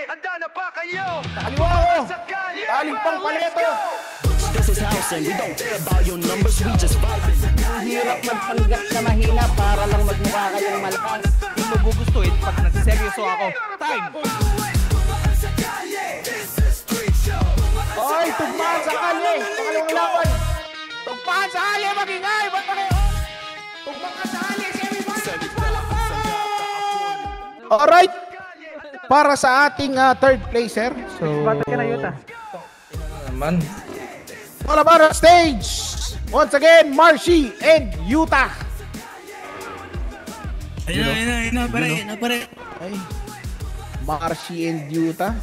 handa na ba kayo? Kaliwa ko! Galing pang paleto! This is house and we don't care about your numbers, we just vibing. Hirap magpanggap na mahina para lang magmukha kayong malakas. Kung magugustuhin pag nagseryoso ako. Time! Oy, tugmaan sa kalye! Pangalawang laban! Tugmaan sa kalye, magingay! Ba't kayo? Tugmaan sa kalye, everybody! Alright! Para sa ating third placer. So, Bata ka na, Yuta. Naman. all about on stage! Once again, Marshy and Yuta. Ayun na, pare. Ay, Marshy and Yuta.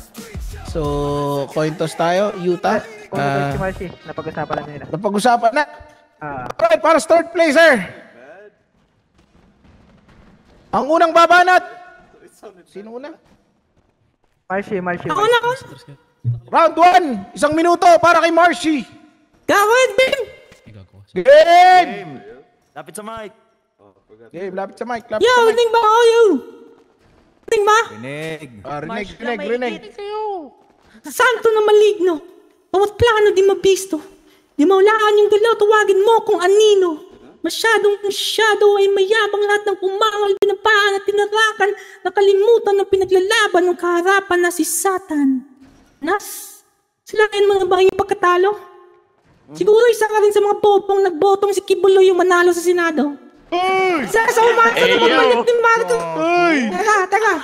So, coin toss tayo, Yuta. Si Marcy, napag-usapan na nila. Napag-usapan na. Alright, para sa third placer. Ang unang babanat. Sino una? Marcy. Ako na ko. Round 1, 1 minuto para kay Marshy. Gawin, Bim! Game! Lapit sa mic. Game, lapit sa mic. Yo, ning ba ako yo? Ning ba? Rinig. Santo na maligno. Bawat plano di mabisto. Di maulaan yung galaw, tawagin mo kung anino. Masyadong ay mayabang lahat ng pumangal, pinapaan at tinarakan. Nakalimutan ng pinaglalaban ng kaharapan na si Satan. Silain mo na ba yung pagkatalo? Siguro isa ka rin sa mga bobong nagbotong si Kibulo yung manalo sa Senado. Isa ka sa umasa na mabalik ni Marcos. Teka.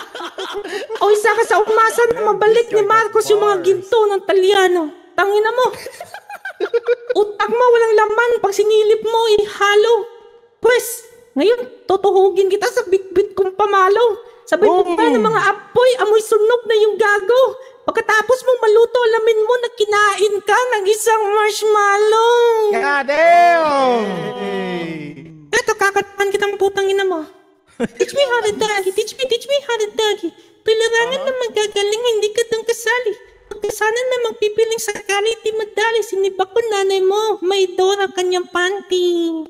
O isa ka sa umasa na mabalik ni Marcos yung mga ginto ng Talyano. Tangina mo. Utak mo walang laman pag sinilip mo ihalo. Pwes, ngayon totohugin kita sa bit-bit kong pamalo. Sabay mo pa ng mga apoy, amoy sunog na yung gago. Pagkatapos mong maluto, alamin mo na kinain ka ng isang marshmallow. Goddamn! Eto, kakatapan kitang putang ina mo. Teach me how to doggy. Teach me how to doggy. Tularangan na magagaling, hindi ka dang kasali. Pagkasana na magpipiling sakali, di madali. Sinibak ko nanay mo, may door ang kanyang panty.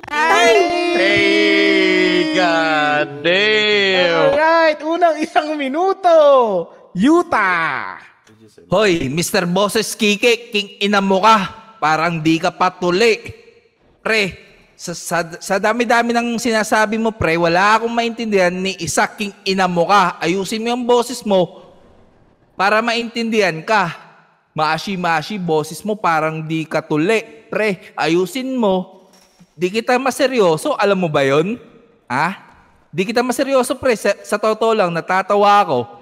Hey, goddamn! Alright, unang 1 minuto. Yuta! Hoy, Mr. Boses Kike, king ina mo ka. Parang di ka patuli. Pre, sa dami-dami ng sinasabi mo, pre, wala akong maintindihan ni isa king ina mo ka. Ayusin mo yung boses mo para maintindihan ka. Maashi-mashi, boses mo parang di ka tuli. Pre, ayusin mo. Di kita maseryoso, alam mo ba yun? Ha? Di kita maseryoso, pre. Sa totoo lang, natatawa ako.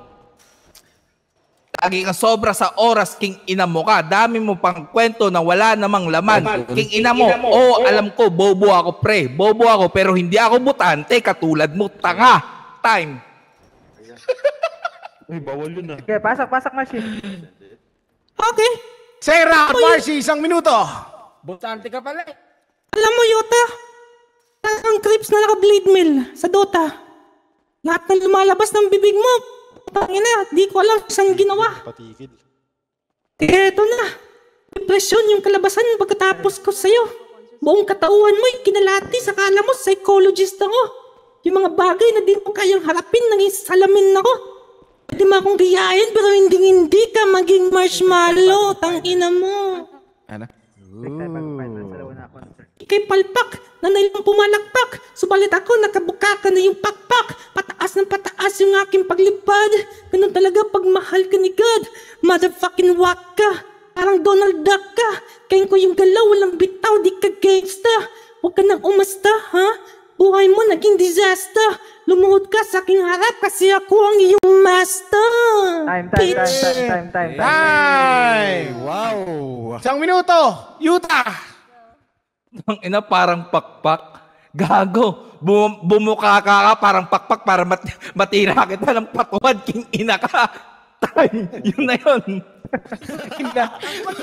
Lagi kang sobra sa oras, king ina mo ka. Dami mo pang kwento na wala namang laman. King ina mo, alam ko, bobo ako, pre. Bobo ako, pero hindi ako butante, katulad mo, tanga. Time. Uy, bawal yun ah. Okay, pasak, Marcy. Okay. Sarah at Marcy, 1 minuto. Butante ka pala eh. Alam mo, Yuta, ang creeps na naka-blade mill sa Dota. Lahat ng lumalabas ng bibig mo, pangina, di ko alam saan ginawa. Patikid. Eto na. Depresyon yung kalabasan pagkatapos ko sa'yo. Buong katauhan mo yung kinalati, sakala mo psychologist ako. Yung mga bagay na di mo kayang harapin, naging salamin ako. Pwede mo akong riyain pero hindi ka maging marshmallow, tangina mo. Ano? Ika'y palpak, nanay lang pumalakpak. Subalit ako, nakabuka na yung pakpak. Pataas ng pataas yung aking paglipad. Ganun talaga pagmahal ka ni God. Motherfucking wak ka. Parang Donald Duck ka. Kain ko yung galaw, walang bitaw, di ka gangsta. Huwag ka nang umasta, ha? Buhay mo naging disaster. Lumuhod ka sa aking harap kasi ako ang iyong master. Time. Wow! 1 minuto. Yuta! Ang ina parang pakpak. Gago. Bumuka ka parang pakpak para matira kita ng patuwad. King ina ka. Time. Yun na yun.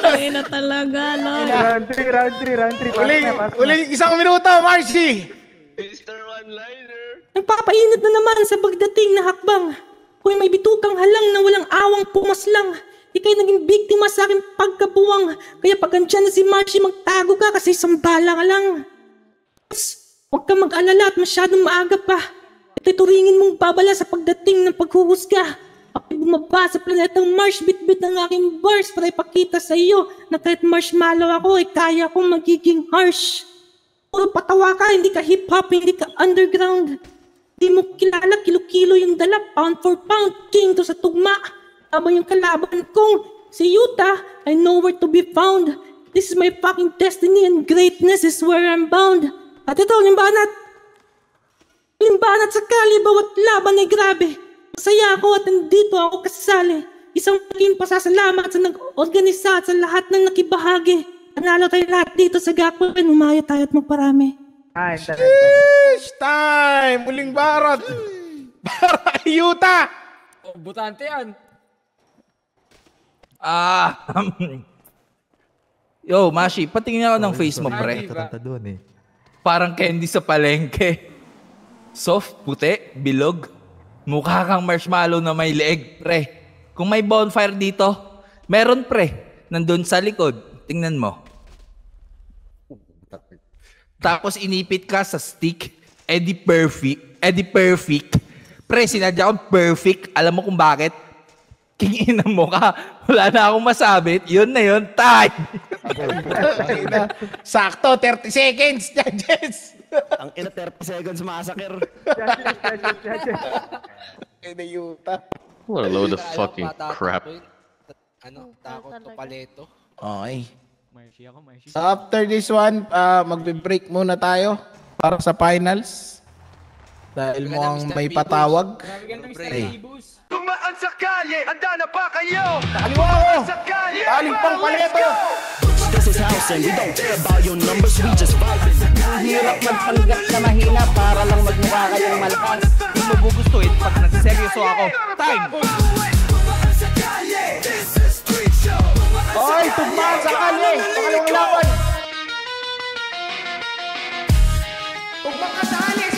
Ay na talaga, no? Round 3. Uling 1 minuto, Marcy! Mr. One-Liner. Nagpapainit na naman sa pagdating na hakbang. Kung may bitukang halang na walang awang pumaslang. Ika'y naging biktima sa aking pagkabuwang. Kaya pag andyan na si Marcy, magtago ka kasi isang bala ka lang. Huwag kang mag-alala at masyadong maaga pa. Ito'y turingin mong babala sa pagdating ng paghuhusga. Pag bumaba sa planetang Mars, bit-bit ng aking bars para ipakita sa iyo na kahit marshmallow ako, ay kaya kong magiging harsh. Puro patawa ka, hindi ka hip-hop, hindi ka underground. Di mo kilala, kilo-kilo yung dala, pound for pound, king to sa tugma. Habang yung kalaban kong si Yuta, I know where to be found. This is my fucking destiny and greatness is where I'm bound. At ito, limbanat. Limbanat sa kali, bawat laban ay grabe. Masaya ako at nandito ako kasali. Isang malaking pasasalamat sa nag-organisa at sa lahat ng nakibahagi. Panalo tayo lahat dito sa Gakuen, umaya tayo at magparami. Time. Yes, time! Muling barat! Para Yuta! Butante yan. Yo, Mashi, patingin ako ng face mo, pre. Parang candy sa palengke. Soft, puti, bilog. Mukha kang marshmallow na may leeg, pre. Kung may bonfire dito, meron, pre. Nandun sa likod. Tingnan mo. Tapos inipit ka sa stick. Eddie Perfect. Pre, sinadya akong perfect. Alam mo kung bakit? Kingina mo ka. Wala na akong masabit. Yun na yun. Time! Sakto, 30 seconds, judges! Ang ina 30 seconds massacre. Ina Yuta. What a load of fucking crap. Takot to paleto. Okay. Marcy ako, Marcy. So after this one, magbe-break muna tayo para sa finals. Dahil mo ang may patawag. Hey. Tumaan sa kalye! Handa na ba kayo? Kaliwa ko! Galing pang paleto! This is house and we don't care about your numbers, we just vibing. Hirap magpanggap na mahina para lang magmukha kayong malakas. Kung magugustuhin pag nagseryoso ako. Time! Oy, tugmaan sa kalye! Pangalawang laban! Tugmaan ka sa kalye!